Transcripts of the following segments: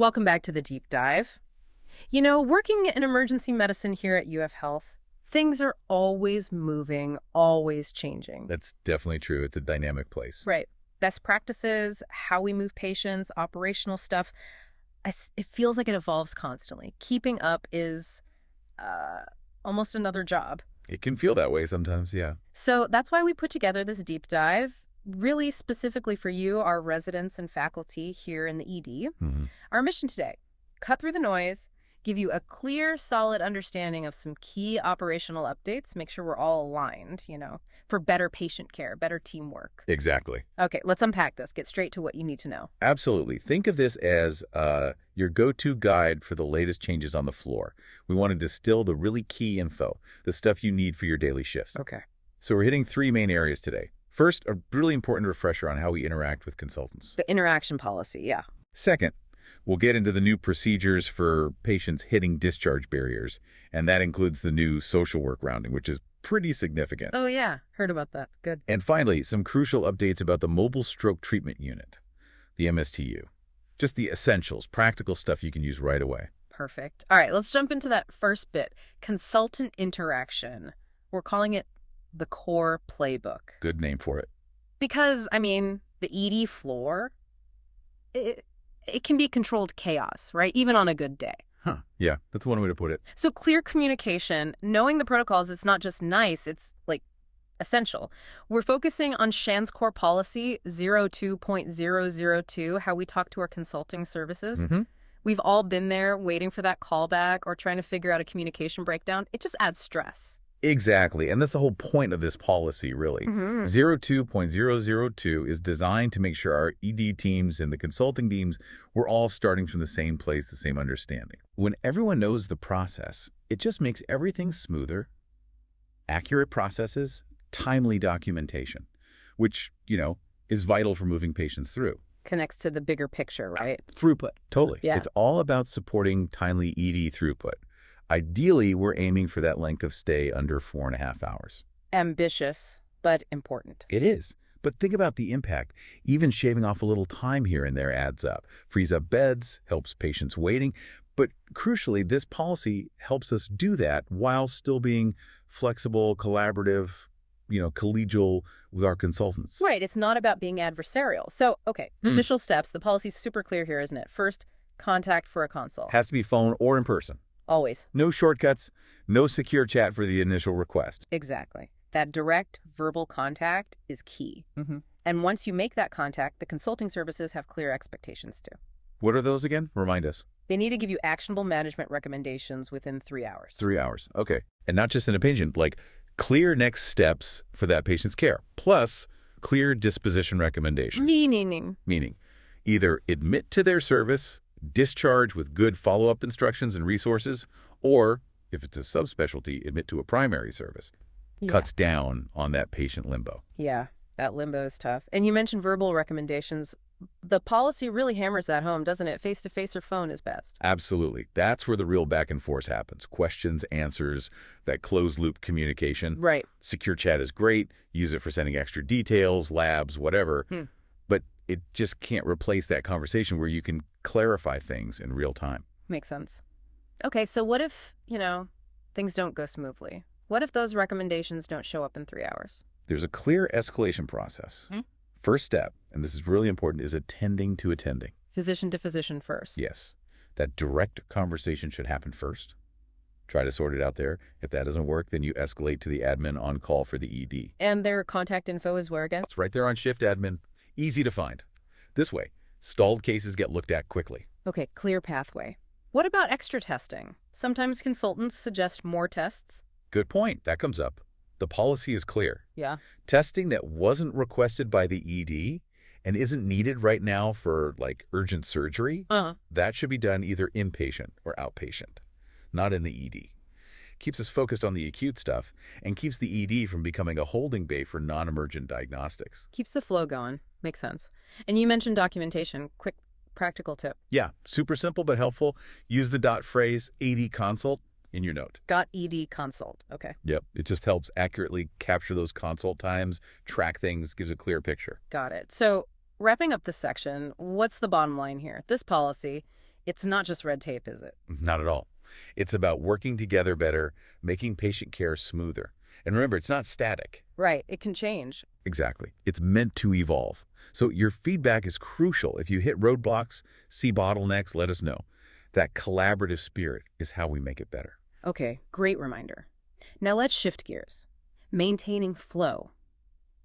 Welcome back to the deep dive. Working in emergency medicine here at UF Health, things are always moving, always changing. That's definitely true. It's a dynamic place. Right. Best practices, how we move patients, operational stuff. It feels like it evolves constantly. Keeping up is almost another job. It can feel that way sometimes, yeah. So that's why we put together this deep dive, really specifically for you, our residents and faculty here in the ED. Our mission today, cut through the noise, give you a clear, solid understanding of some key operational updates, make sure we're all aligned, for better patient care, better teamwork. Exactly. Okay, let's unpack this. Get straight to what you need to know. Absolutely. Think of this as your go-to guide for the latest changes on the floor. We want to distill the really key info, the stuff you need for your daily shifts. Okay. So we're hitting three main areas today. First, a really important refresher on how we interact with consultants. The interaction policy, yeah. Second, we'll get into the new procedures for patients hitting discharge barriers, and that includes the new social work rounding, which is pretty significant. Oh, yeah. Heard about that. Good. And finally, some crucial updates about the Mobile Stroke Treatment Unit, the MSTU. Just the essentials, practical stuff you can use right away. Perfect. All right, let's jump into that first bit, consultant interaction. We're calling it the core playbook. Good name for it. Because, the ED floor, it can be controlled chaos, right? Even on a good day. Yeah, that's one way to put it. So clear communication, knowing the protocols, it's not just nice, it's essential. We're focusing on Shan's core policy 02.002, how we talk to our consulting services. We've all been there waiting for that callback or trying to figure out a communication breakdown. It just adds stress. Exactly, and that's the whole point of this policy, really. 02.002 is designed to make sure our ED teams and the consulting teams, we're all starting from the same place, the same understanding. When everyone knows the process, it just makes everything smoother, accurate processes, timely documentation, which, is vital for moving patients through. Connects to the bigger picture, right? Throughput. Totally. Yeah. It's all about supporting timely ED throughput. Ideally, we're aiming for that length of stay under 4.5 hours. Ambitious, but important. It is. But think about the impact. Even shaving off a little time here and there adds up. Frees up beds, helps patients waiting. But crucially, this policy helps us do that while still being flexible, collaborative, collegial with our consultants. Right. It's not about being adversarial. So, okay, initial steps. The policy's super clear here, isn't it? First, contact for a consult. Has to be phone or in person. Always. No shortcuts, no secure chat for the initial request. Exactly. That direct verbal contact is key. And once you make that contact, the consulting services have clear expectations too. What are those again? Remind us. They need to give you actionable management recommendations within 3 hours. 3 hours. Okay. And not just an opinion, like clear next steps for that patient's care, plus clear disposition recommendations. Meaning either admit to their service, discharge with good follow-up instructions and resources, or, if it's a subspecialty, admit to a primary service. Yeah. Cuts down on that patient limbo. Yeah, that limbo is tough. And you mentioned verbal recommendations. The policy really hammers that home, doesn't it? Face-to-face or phone is best. Absolutely. That's where the real back and forth happens. Questions, answers, that closed-loop communication. Right. Secure chat is great. Use it for sending extra details, labs, whatever. But it just can't replace that conversation where you can clarify things in real time. Makes sense. Okay, so what if, things don't go smoothly? What if those recommendations don't show up in 3 hours? There's a clear escalation process. First step, and this is really important, is attending to attending. Physician to physician first. Yes. That direct conversation should happen first. Try to sort it out there. If that doesn't work, then you escalate to the admin on call for the ED. And their contact info is where again? It's right there on shift admin. Easy to find. This way, stalled cases get looked at quickly. Okay, clear pathway. What about extra testing? Sometimes consultants suggest more tests. Good point. That comes up. The policy is clear. Yeah. Testing that wasn't requested by the ED and isn't needed right now for, urgent surgery, that should be done either inpatient or outpatient, not in the ED. Keeps us focused on the acute stuff and keeps the ED from becoming a holding bay for non-emergent diagnostics. Keeps the flow going. Makes sense. And you mentioned documentation. Quick practical tip. Yeah, super simple but helpful. Use the dot phrase ED consult in your note. Got ED consult. Okay. Yep. It just helps accurately capture those consult times, track things, gives a clear picture. Got it. So wrapping up this section, what's the bottom line here? This policy, It's not just red tape, is it? Not at all. It's about working together better, making patient care smoother. And remember, it's not static. Right. It can change. Exactly. It's meant to evolve. So your feedback is crucial. If you hit roadblocks, see bottlenecks, let us know. That collaborative spirit is how we make it better. Okay, great reminder. Now let's shift gears. Maintaining flow.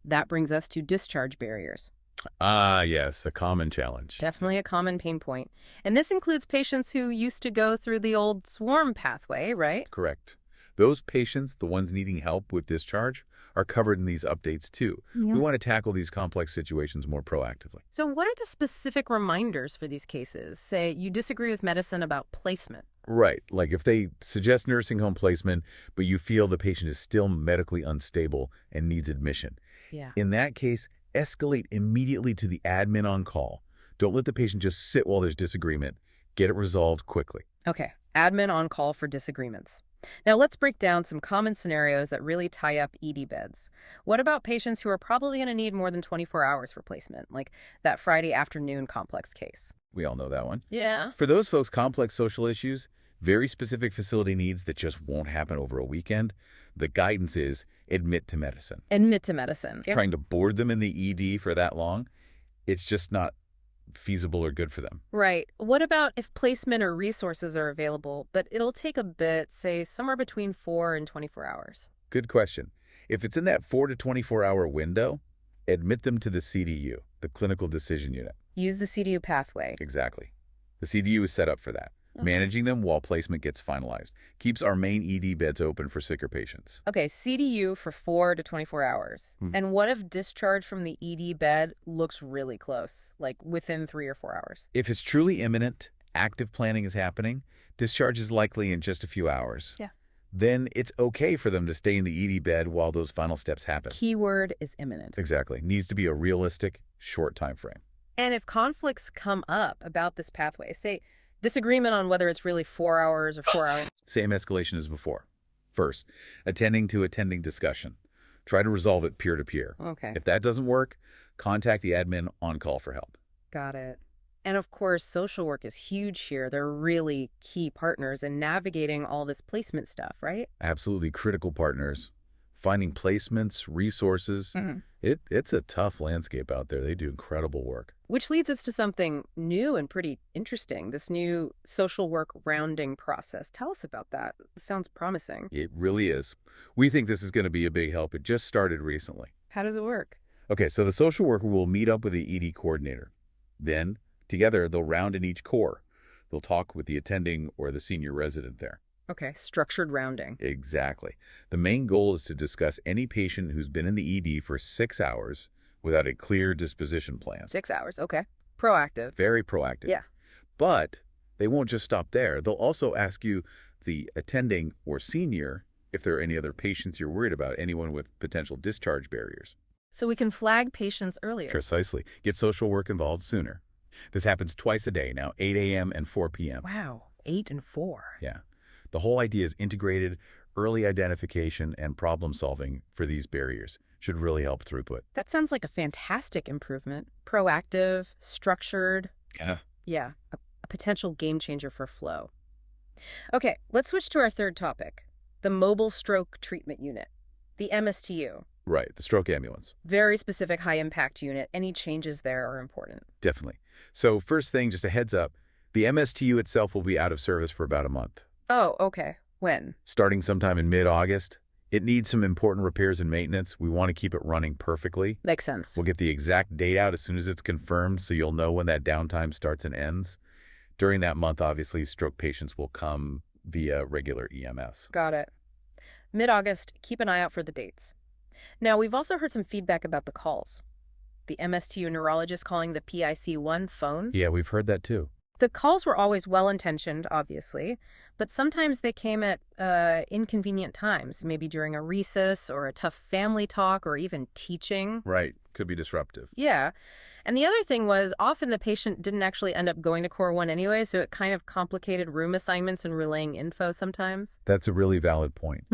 That brings us to discharge barriers. Ah, yes, a common challenge. Definitely a common pain point. And this includes patients who used to go through the old swarm pathway, right? Correct. Those patients, the ones needing help with discharge, are covered in these updates too. Yeah. We want to tackle these complex situations more proactively. So what are the specific reminders for these cases? Say you disagree with medicine about placement. Right. Like if they suggest nursing home placement, but you feel the patient is still medically unstable and needs admission. Yeah. In that case, escalate immediately to the admin on call. Don't let the patient just sit while there's disagreement. Get it resolved quickly. Okay, admin on call for disagreements. Now let's break down some common scenarios that really tie up ED beds. What about patients who are probably going to need more than 24 hours for placement, like that Friday afternoon complex case? We all know that one. Yeah. For those folks, complex social issues, very specific facility needs that just won't happen over a weekend, the guidance is admit to medicine. Admit to medicine. Trying to board them in the ED for that long, it's just not feasible or good for them. Right. What about if placement or resources are available, but it'll take a bit, say somewhere between 4 and 24 hours? Good question. If it's in that 4 to 24-hour window, admit them to the CDU, the Clinical Decision Unit. Use the CDU pathway. Exactly. The CDU is set up for that. Managing them while placement gets finalized. Keeps our main ED beds open for sicker patients. Okay, CDU for 4 to 24 hours. And what if discharge from the ED bed looks really close, like within 3 or 4 hours? If it's truly imminent, active planning is happening, discharge is likely in just a few hours. Yeah. Then it's okay for them to stay in the ED bed while those final steps happen. Keyword is imminent. Exactly. Needs to be a realistic, short time frame. And if conflicts come up about this pathway, say disagreement on whether it's really 4 hours or 4 hours. Same escalation as before. First, attending to attending discussion. Try to resolve it peer-to-peer. Okay. If that doesn't work, contact the admin on call for help. Got it. And of course, social work is huge here. They're really key partners in navigating all this placement stuff, right? Absolutely critical partners. Finding placements, resources. It's a tough landscape out there. They do incredible work. Which leads us to something new and pretty interesting, this new social work rounding process. Tell us about that. It sounds promising. It really is. We think this is going to be a big help. It just started recently. How does it work? Okay, so the social worker will meet up with the ED coordinator. Then, together, they'll round in each core. They'll talk with the attending or the senior resident there. Okay, structured rounding. Exactly. The main goal is to discuss any patient who's been in the ED for 6 hours without a clear disposition plan. 6 hours, okay. Proactive. Very proactive. Yeah. But they won't just stop there. They'll also ask you, the attending or senior, if there are any other patients you're worried about, anyone with potential discharge barriers. So we can flag patients earlier. Precisely. Get social work involved sooner. This happens twice a day now, 8 a.m. and 4 p.m. Wow, 8 and 4. Yeah. The whole idea is integrated early identification and problem solving for these barriers. Should really help throughput. That sounds like a fantastic improvement. Proactive, structured. Yeah. Yeah, a potential game changer for flow. Okay, let's switch to our third topic, the Mobile Stroke Treatment Unit, the MSTU. Right, the stroke ambulance. Very specific high-impact unit. Any changes there are important. Definitely. So first thing, just a heads up, the MSTU itself will be out of service for about a month. Oh, okay. When? Starting sometime in mid-August. It needs some important repairs and maintenance. We want to keep it running perfectly. Makes sense. We'll get the exact date out as soon as it's confirmed, so you'll know when that downtime starts and ends. During that month, obviously, stroke patients will come via regular EMS. Got it. Mid-August, keep an eye out for the dates. Now, we've also heard some feedback about the calls. The MSTU neurologist calling the PIC1 phone. Yeah, we've heard that too. The calls were always well-intentioned, obviously, but sometimes they came at inconvenient times, maybe during a recess or a tough family talk or even teaching. Right. Could be disruptive. Yeah. And the other thing was often the patient didn't actually end up going to Core 1 anyway, so it kind of complicated room assignments and relaying info sometimes. That's a really valid point.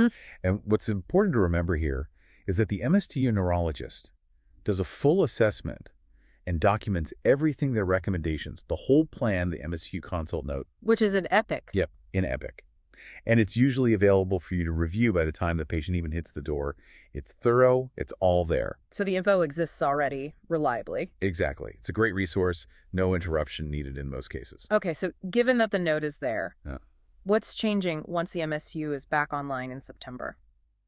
And what's important to remember here is that the MSTU neurologist does a full assessment and documents everything their recommendations, the whole plan, the MSTU consult note. Which is an Epic. Yep, in Epic. And it's usually available for you to review by the time the patient even hits the door. It's thorough. It's all there. So the info exists already, reliably. Exactly. It's a great resource. No interruption needed in most cases. Okay, so given that the note is there, what's changing once the MSTU is back online in September?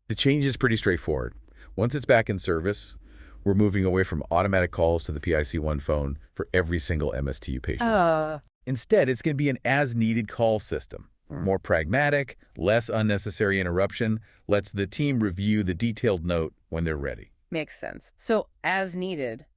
The change is pretty straightforward. Once it's back in service, we're moving away from automatic calls to the PIC1 phone for every single MSTU patient. Instead, it's going to be an as-needed call system. More pragmatic, less unnecessary interruption, lets the team review the detailed note when they're ready. Makes sense. So, as needed,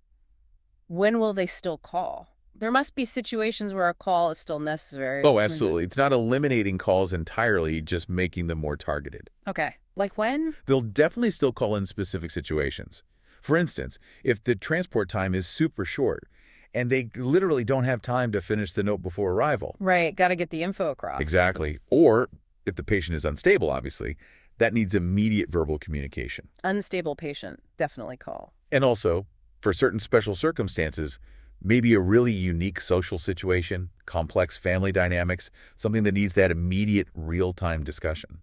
when will they still call? There must be situations where a call is still necessary. Oh, absolutely. It's not eliminating calls entirely, just making them more targeted. Okay. Like when? They'll definitely still call in specific situations. For instance, if the transport time is super short, and they literally don't have time to finish the note before arrival. Right, got to get the info across. Exactly. Or if the patient is unstable, obviously, that needs immediate verbal communication. Unstable patient, definitely call. And also, for certain special circumstances, maybe a really unique social situation, complex family dynamics, something that needs that immediate real-time discussion.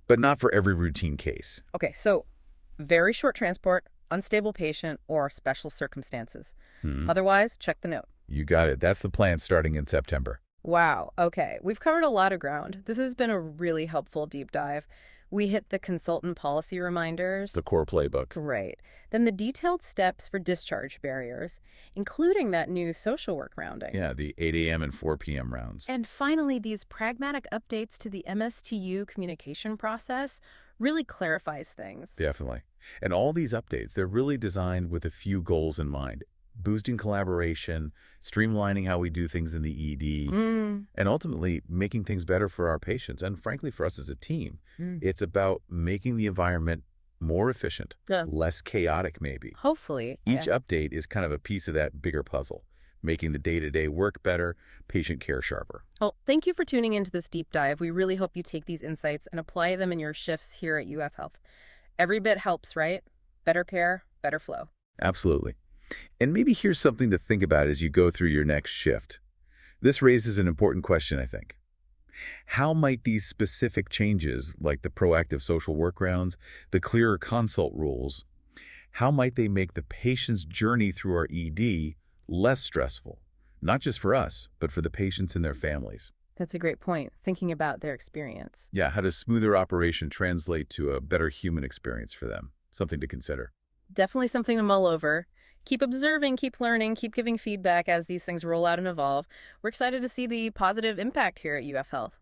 But not for every routine case. Okay, so very short transport, unstable patient, or special circumstances. Otherwise, check the note. You got it. That's the plan starting in September. Wow. Okay. We've covered a lot of ground. This has been a really helpful deep dive. We hit the consultant policy reminders. The core playbook. Right. Then the detailed steps for discharge barriers, including that new social work rounding. Yeah, the 8 a.m. and 4 p.m. rounds. And finally, these pragmatic updates to the MSTU communication process really clarifies things. Definitely. And all these updates, they're really designed with a few goals in mind. Boosting collaboration, streamlining how we do things in the ED, and ultimately making things better for our patients and, frankly, for us as a team. It's about making the environment more efficient, less chaotic maybe. Hopefully. Each update is kind of a piece of that bigger puzzle, making the day-to-day work better, patient care sharper. Well, thank you for tuning into this deep dive. We really hope you take these insights and apply them in your shifts here at UF Health. Every bit helps, right? Better care, better flow. Absolutely. And maybe here's something to think about as you go through your next shift. This raises an important question, I think. How might these specific changes, like the proactive social work rounds, the clearer consult rules, how might they make the patient's journey through our ED less stressful, not just for us, but for the patients and their families? That's a great point, thinking about their experience. Yeah, how does smoother operation translate to a better human experience for them? Something to consider. Definitely something to mull over. Keep observing, keep learning, keep giving feedback as these things roll out and evolve. We're excited to see the positive impact here at UF Health.